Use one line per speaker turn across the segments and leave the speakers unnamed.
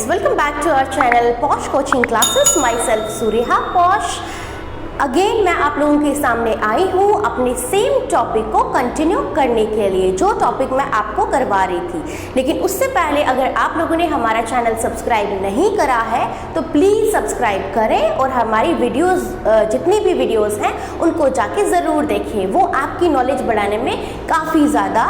friends, welcome back to our channel Posh Coaching Classes. Myself Sureha Posh. Again मैं आप लोगों के सामने आई हूँ अपने सेम टॉपिक को कंटिन्यू करने के लिए, जो टॉपिक मैं आपको करवा रही थी। लेकिन उससे पहले अगर आप लोगों ने हमारा चैनल सब्सक्राइब नहीं करा है तो प्लीज़ सब्सक्राइब करें और हमारी वीडियोस जितनी भी वीडियोस हैं उनको जाके ज़रूर देखें। वो आपकी नॉलेज बढ़ाने में काफ़ी ज़्यादा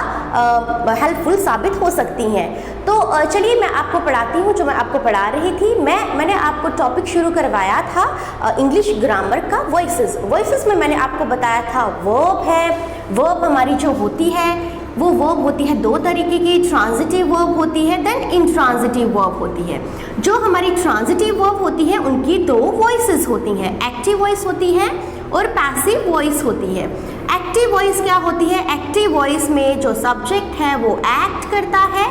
हेल्पफुल साबित हो सकती हैं। तो चलिए मैं आपको पढ़ाती हूँ जो मैं आपको पढ़ा रही थी। मैंने आपको टॉपिक शुरू करवाया था इंग्लिश ग्रामर का वॉइसेस में मैंने आपको बताया था वर्ब है। वर्ब हमारी जो होती है वो वर्ब होती है दो तरीके की, ट्रांजिटिव वर्ब होती है, देन इंट्रांजिटिव वर्ब होती है। जो हमारी ट्रांजिटिव वर्ब होती है उनकी दो वॉइसेस होती हैं, एक्टिव वॉइस होती है और पैसिव वॉइस होती है। एक्टिव वॉइस क्या होती है? एक्टिव वॉइस में जो सब्जेक्ट है वो एक्ट करता है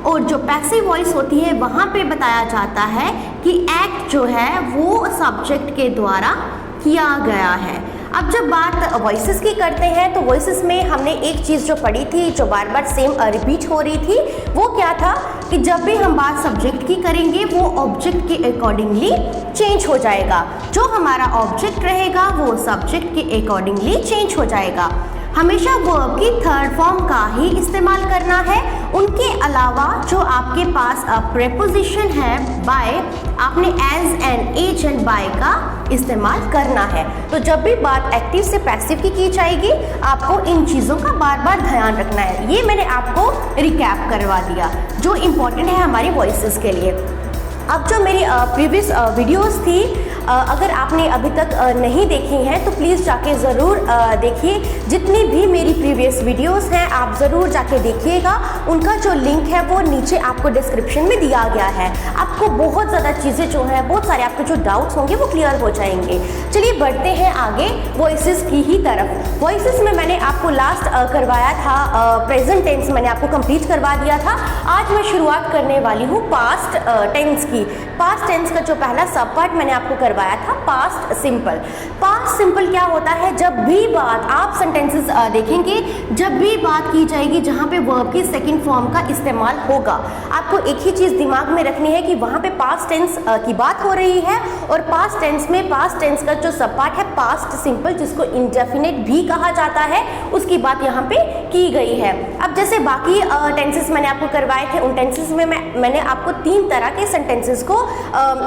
और जो पैसिव वॉइस होती है वहाँ पे बताया जाता है कि एक्ट जो है वो सब्जेक्ट के द्वारा किया गया है। अब जब बात वॉइसेस की करते हैं तो वॉइसेस में हमने एक चीज़ जो पढ़ी थी जो बार बार सेम रिपीट हो रही थी, वो क्या था कि जब भी हम बात सब्जेक्ट की करेंगे वो ऑब्जेक्ट के अकॉर्डिंगली चेंज हो जाएगा। जो हमारा ऑब्जेक्ट रहेगा वो सब्जेक्ट के अकॉर्डिंगली चेंज हो जाएगा। हमेशा वर्ब की थर्ड फॉर्म का ही इस्तेमाल करना है। उनके अलावा जो आपके पास प्रेपोजिशन है बाय, आपने as and as and by का इस्तेमाल करना है। तो जब भी बात एक्टिव से पैसिव की जाएगी आपको इन चीज़ों का बार बार ध्यान रखना है। ये मैंने आपको रिकैप करवा दिया जो इम्पोर्टेंट है हमारी वॉइसेस के लिए। अब जो मेरी प्रीवियस वीडियोस थी अगर आपने अभी तक नहीं देखी हैं तो प्लीज़ जाके ज़रूर देखिए। जितनी भी मेरी प्रीवियस वीडियोस हैं आप ज़रूर जाके देखिएगा। उनका जो लिंक है वो नीचे आपको डिस्क्रिप्शन में दिया गया है। आपको बहुत ज़्यादा चीज़ें जो हैं, बहुत सारे आपके जो डाउट्स होंगे वो क्लियर हो जाएंगे। चलिए बढ़ते हैं आगे वॉइसेस की ही तरफ। वॉइसेस में मैंने आपको लास्ट करवाया था प्रेजेंट टेंस, मैंने आपको कंप्लीट करवा दिया था। आज मैं शुरुआत करने वाली हूँ पास्ट टेंस की। पास्ट टेंस का जो पहला सब पार्ट मैंने आपको करवाया था पास्ट सिंपल। पास्ट सिंपल क्या होता है? जब भी बात आप सेंटेंसेस देखेंगे, जब भी बात की जाएगी जहाँ पे वर्ब की सेकंड फॉर्म का इस्तेमाल होगा, आपको एक ही चीज़ दिमाग में रखनी है कि वहाँ पे पास्ट टेंस की बात हो रही है और पास्ट टेंस में पास्ट टेंस का जो सब पार्ट है पास्ट सिंपल, जिसको इंडेफिनिट भी कहा जाता है, उसकी बात यहाँ पे की गई है। अब जैसे बाकी टेंसेस मैंने आपको करवाए थे, उन टेंसेस में मैंने आपको 3 तरह के सेंटेंसेस को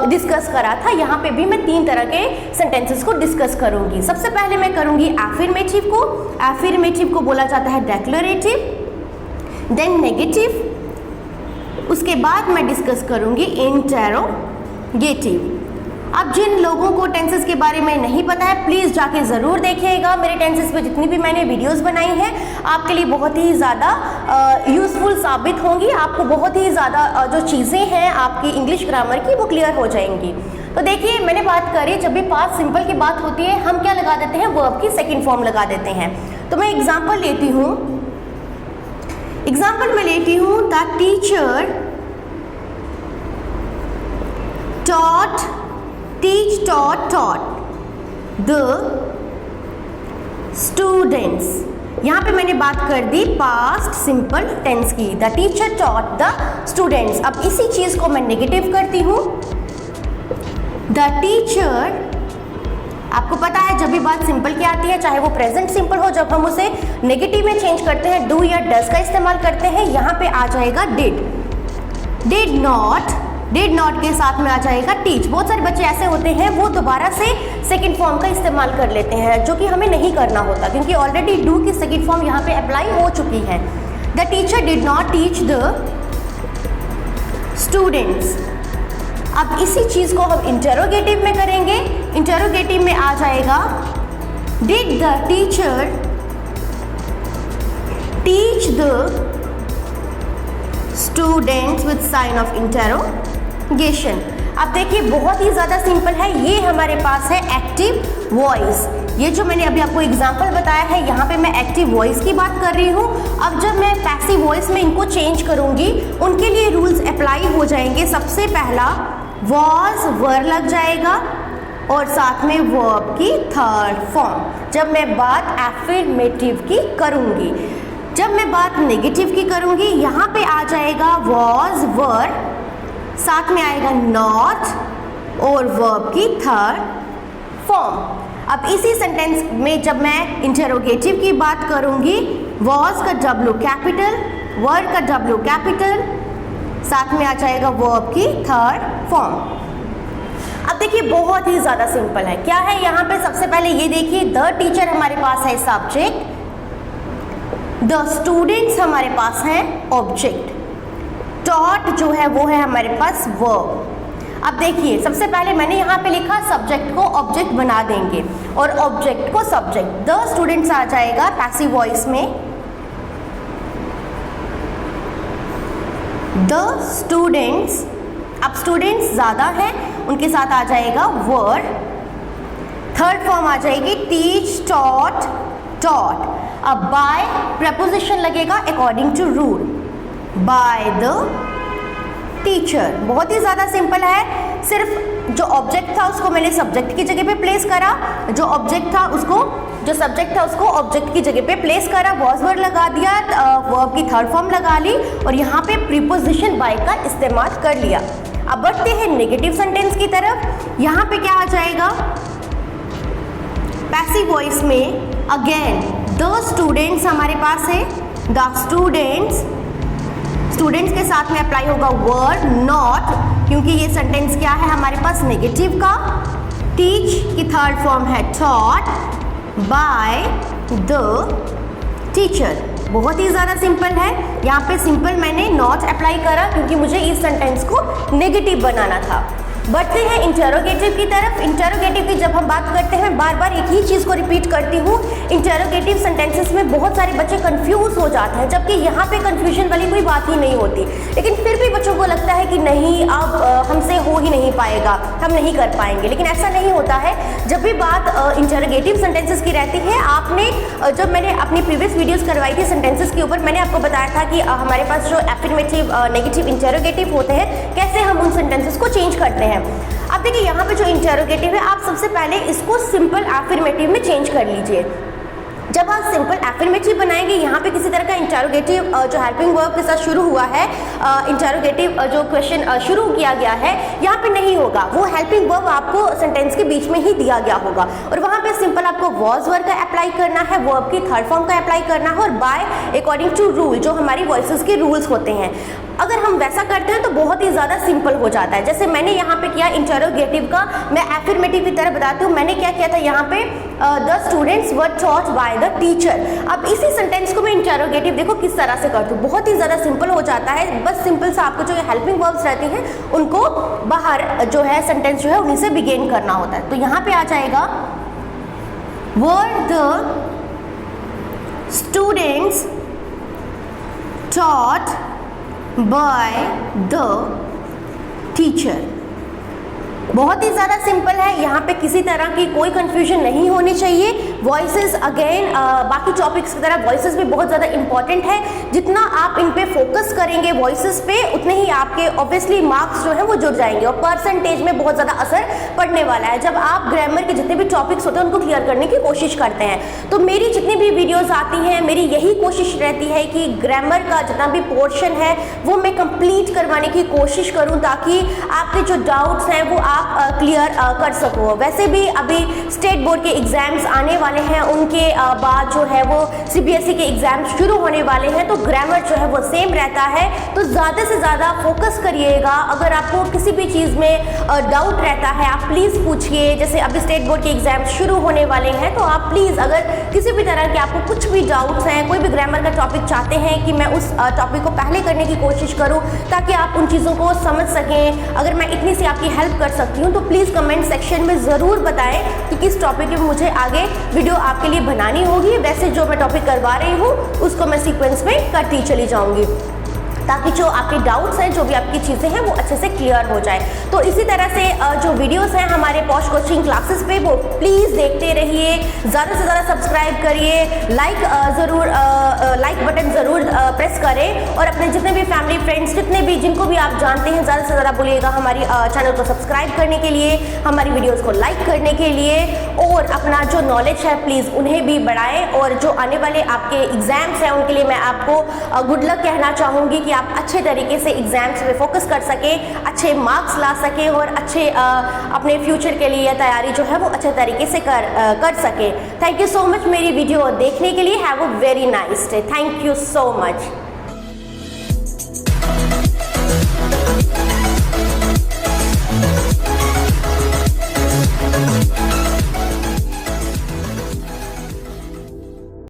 डिस्कस करा था। यहाँ पे भी मैं 3 तरह के सेंटेंसेस को डिस्कस करूंगी। सबसे पहले मैं करूंगी एफर्मेटिव को। एफर्मेटिव को बोला जाता है डेक्लरेटिव, देन नेगेटिव, उसके बाद मैं डिस्कस करूंगी इंटेरोगेटिव। अब जिन लोगों को टेंसेस के बारे में नहीं पता है प्लीज़ जाके ज़रूर देखिएगा। मेरे टेंसेस पे जितनी भी मैंने वीडियोस बनाई हैं आपके लिए बहुत ही ज़्यादा यूज़फुल साबित होंगी। आपको बहुत ही ज़्यादा जो चीज़ें हैं आपकी इंग्लिश ग्रामर की वो क्लियर हो जाएंगी। तो देखिए मैंने बात करी, जब भी पास्ट सिंपल की बात होती है हम क्या लगा देते हैं? वर्ब की सेकेंड फॉर्म लगा देते हैं। तो मैं एग्जाम्पल लेती हूँ। एग्जाम्पल में लेती हूँ the teacher taught, teach, taught the students। यहाँ पे मैंने बात कर दी पास्ट सिंपल टेंस की, the teacher taught the students। अब इसी चीज़ को मैं नेगेटिव करती हूँ। द टीचर, आपको पता है जब भी बात सिंपल की आती है चाहे वो प्रेजेंट सिंपल हो, जब हम उसे नेगेटिव में चेंज करते हैं डू या डज का इस्तेमाल करते हैं। यहाँ पे आ जाएगा डिड। डिड नॉट के साथ में आ जाएगा टीच। बहुत सारे बच्चे ऐसे होते हैं वो दोबारा से सेकंड फॉर्म का इस्तेमाल कर लेते हैं जो कि हमें नहीं करना होता, क्योंकि ऑलरेडी डू की सेकंड फॉर्म यहाँ पे अप्लाई हो चुकी है। The teacher did not teach the students. अब इसी चीज़ को हम इंटेरोगेटिव में करेंगे। इंटेरोगेटिव में आ जाएगा did the teacher teach the students with sign of interrogation. अब देखिए बहुत ही ज़्यादा सिंपल है। ये हमारे पास है एक्टिव वॉइस। ये जो मैंने अभी आपको एग्जांपल बताया है यहाँ पे मैं एक्टिव वॉइस की बात कर रही हूँ। अब जब मैं पैसिव वॉइस में इनको चेंज करूँगी उनके लिए रूल्स अप्लाई हो जाएंगे। सबसे पहला वॉज वर लग जाएगा और साथ में वर्ब की थर्ड फॉर्म। जब मैं बात एफर्मेटिव की करूँगी, जब मैं बात नेगेटिव की करूँगी यहाँ पे आ जाएगा वॉज वर साथ में आएगा नॉट और वर्ब की थर्ड फॉर्म। अब इसी सेंटेंस में जब मैं इंटरोगेटिव की बात करूंगी, वॉज का W कैपिटल, वर का W कैपिटल, साथ में आ जाएगा वर्ब की थर्ड फॉर्म। अब देखिए बहुत ही ज़्यादा सिंपल है। क्या है यहाँ पे, सबसे पहले ये देखिए, द टीचर हमारे पास है सब्जेक्ट, द स्टूडेंट्स हमारे पास है ऑब्जेक्ट, टॉट जो है वो है हमारे पास वर्ब। अब देखिए सबसे पहले मैंने यहाँ पे लिखा सब्जेक्ट को ऑब्जेक्ट बना देंगे और ऑब्जेक्ट को सब्जेक्ट। द स्टूडेंट्स आ जाएगा पैसिव वॉइस में, द स्टूडेंट्स। अब स्टूडेंट्स ज़्यादा है, उनके साथ आ जाएगा वर्ड, थर्ड फॉर्म आ जाएगी टीच, टॉट, टॉट। अब बाय प्रपोजिशन लगेगा according to rule, by the teacher. बहुत ही ज़्यादा सिंपल है, सिर्फ जो ऑब्जेक्ट था उसको मैंने सब्जेक्ट की जगह पे प्लेस करा, जो ऑब्जेक्ट था उसको, जो सब्जेक्ट था उसको ऑब्जेक्ट की जगह पे प्लेस करा, वॉज वर्ड लगा दिया, वर्ब की थर्ड फॉर्म लगा ली और यहाँ पे प्रीपोजिशन बाय का इस्तेमाल कर लिया। अब बढ़ते हैं नेगेटिव सेंटेंस की तरफ। यहाँ पे क्या आ जाएगा, पैसिव वॉइस में अगेन द स्टूडेंट्स हमारे पास है, द स्टूडेंट्स। स्टूडेंट्स के साथ में अप्लाई होगा वर्ड नॉट, क्योंकि ये सेंटेंस क्या है हमारे पास नेगेटिव का। टीच की थर्ड फॉर्म है टॉट, बाय द टीचर। बहुत ही ज़्यादा सिंपल है। यहाँ पे सिंपल मैंने नॉट अप्लाई करा क्योंकि मुझे इस सेंटेंस को नेगेटिव बनाना था। बढ़ते हैं इंटरोगेटिव की तरफ। इंटरोगेटिव की जब हम बात करते हैं, बार बार एक ही चीज़ को रिपीट करती हूँ, इंटरोगेटिव सेंटेंसेस में बहुत सारे बच्चे कंफ्यूज हो जाते हैं, जबकि यहाँ पे कंफ्यूजन वाली कोई बात ही नहीं होती, लेकिन फिर भी बच्चों को लगता है कि नहीं अब हमसे हो ही नहीं पाएगा, हम नहीं कर पाएंगे। लेकिन ऐसा नहीं होता है। जब भी बात इंटरोगेटिव सेंटेंसेस की रहती है, आपने जब मैंने अपनी प्रीवियस वीडियोज़ करवाई थी सेंटेंसेस के ऊपर, मैंने आपको बताया था कि हमारे पास जो एफर्मेटिव, नेगेटिव, इंटरोगेटिव होते हैं, कैसे हम उन सेंटेंसेस को चेंज करते हैं। अब देखिए यहाँ पे जो इंटरोगेटिव है, आप सबसे पहले इसको सिंपल एफर्मेटिव में चेंज कर लीजिए। जब आप सिंपल एफर्मेटिव बनाएंगे, यहाँ पे किसी तरह का इंटरोगेटिव जो हेल्पिंग वर्ब के साथ शुरू हुआ है, इंटरोगेटिव जो क्वेश्चन शुरू किया गया है, यहाँ पे नहीं होगा। वो हेल्पिंग वर्ब आपको सेंटेंस के बीच में ही दिया गया होगा और वहाँ पे सिंपल आपको वॉज वर्ब का अप्लाई करना है, वर्ब की थर्ड फॉर्म का अप्लाई करना है और बाय अकॉर्डिंग टू रूल, जो हमारी वॉइसेस के रूल्स होते हैं। अगर हम वैसा करते हैं तो बहुत ही ज़्यादा सिंपल हो जाता है। जैसे मैंने यहाँ पे किया इंटरोगेटिव का, मैं एफर्मेटिव की तरह बताती हूँ। मैंने क्या किया था यहाँ पे, the students were taught by the teacher. अब इसी सेंटेंस को मैं इंटरोगेटिव देखो किस तरह से करती हूँ, बहुत ही ज़्यादा सिंपल हो जाता है। बस सिंपल सा आपको जो हेल्पिंग वर्ब्स रहती हैं उनको बाहर जो है सेंटेंस जो है उन्हीं से बिगेन करना होता है। तो यहाँ पे आ जाएगा were the students taught by the teacher। बहुत ही ज़्यादा सिंपल है, यहाँ पे किसी तरह की कोई कंफ्यूजन नहीं होनी चाहिए। वॉइसेस अगेन बाकी टॉपिक्स की तरह वॉइसेस भी बहुत ज़्यादा इंपॉर्टेंट है। जितना आप इन पे फोकस करेंगे वॉइसेस पे, उतने ही आपके ऑब्वियसली मार्क्स जो है वो जुड़ जाएंगे और परसेंटेज में बहुत ज़्यादा असर पड़ने वाला है जब आप ग्रामर के जितने भी टॉपिक्स होते हैं उनको क्लियर करने की कोशिश करते हैं। तो मेरी जितनी भी वीडियोज़ आती हैं, मेरी यही कोशिश रहती है कि ग्रामर का जितना भी पोर्शन है वो मैं कंप्लीट करवाने की कोशिश करूँ, ताकि आपके जो डाउट्स हैं वो आप क्लियर कर सको। वैसे भी अभी स्टेट बोर्ड के एग्जाम्स आने वाले हैं, उनके बाद जो है वो CBSE के एग्जाम्स शुरू होने वाले हैं, तो ग्रामर जो है वो सेम रहता है। तो ज़्यादा से ज़्यादा फोकस करिएगा। अगर आपको किसी भी चीज़ में डाउट रहता है आप प्लीज़ पूछिए। जैसे अभी स्टेट बोर्ड के एग्जाम्स शुरू होने वाले हैं, तो आप प्लीज़ अगर किसी भी तरह के आपको कुछ भी डाउट्स हैं, कोई भी ग्रामर का टॉपिक चाहते हैं कि मैं उस टॉपिक को पहले करने की कोशिश करूँ ताकि आप उन चीज़ों को समझ सकें, अगर मैं इतनी सी आपकी हेल्प कर सकती हूँ तो प्लीज़ कमेंट सेक्शन में ज़रूर बताएं कि किस टॉपिक में मुझे आगे वीडियो आपके लिए बनानी होगी। वैसे जो मैं टॉपिक करवा रही हूँ उसको मैं सीक्वेंस में करती चली जाऊँगी ताकि जो आपके डाउट्स हैं, जो भी आपकी चीज़ें हैं वो अच्छे से क्लियर हो जाए। तो इसी तरह से जो वीडियोस हैं हमारे पॉश कोचिंग क्लासेस पे वो प्लीज़ देखते रहिए, ज़्यादा से ज़्यादा सब्सक्राइब करिए, लाइक बटन ज़रूर प्रेस करें और अपने जितने भी फैमिली फ्रेंड्स, जितने भी जिनको भी आप जानते हैं, ज़्यादा से ज़्यादा बोलिएगा हमारी चैनल को सब्सक्राइब करने के लिए, हमारी वीडियोज़ को लाइक करने के लिए, और अपना जो नॉलेज है प्लीज़ उन्हें भी बढ़ाएँ। और जो आने वाले आपके एग्ज़ाम्स हैं उनके लिए मैं आपको गुड लक कहना चाहूँगी कि आप अच्छे तरीके से एग्जाम्स पे फोकस कर सकें, अच्छे मार्क्स ला सकें और अच्छे अपने फ्यूचर के लिए तैयारी जो है वो अच्छे तरीके से कर सकें। थैंक यू सो मच मेरी वीडियो देखने के लिए। Have a very nice day. Thank you so much.